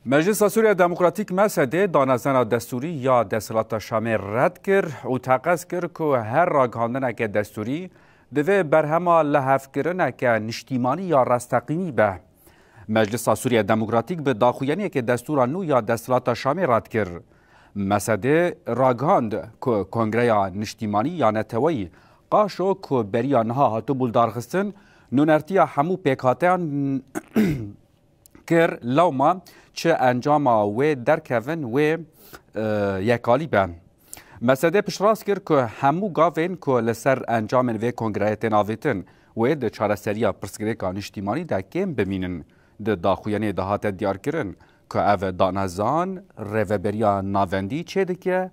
مجلس سوریه دموکراتیک مسده دانستن دستوری یا دستلات شامل رد کرد و تقاضا کرد که هر راگهاندن که دستوری دوی برهما لحف کردن که نشتیمانی یا رستقینی به مجلس سوریه دموکراتیک به داخویانی که دستور نو یا دستلات شامل رد کرد. مسده راگهاند که کنگره نشتیمانی یا نتوی قاشو که بری آنها هاتو بولدارخستن نونرتی همو پیکاتیان کر لوما چه انجام و درکوین و یکالی به مسده پشراس کرد که همو گاوین که لسر انجام و کنگره تناویتن و ده چارەسەریya پرسگریکا نیشتیمانی ده کم بمینن ده داخویانی ده هات دیار کرن که او دانزان ریوبریا ناوندی چه دکه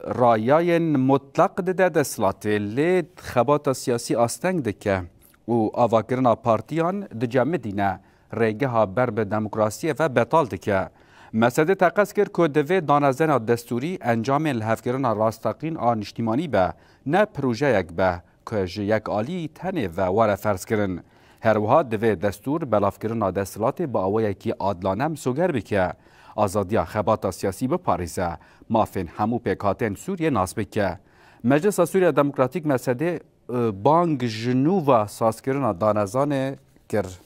رایای مطلق ده دستلات لید خبات سیاسی آستنگ دکه و آواکرنا پارتیان ده جمع دینه ریگه ها بر به دموکراسی و بطال دکه مسده تقاضا کرد که دوی دانزن دستوری انجام الهفکرنا راستقین آن نیشتیمانی به نه پروژه یک به که یک عالی تنه و واره فرض کرن. هر وها دوی دستور بلاف کرنا دستلات با اوه کی عادلانه مسوگر بکه آزادیا خبات سیاسی به پاریزه مافین همو پیکاتین سوریه ناس بکه. مجلس سوریه دموکراتیک مسده بانگ جنوب ساز کرنا دانزان کرد.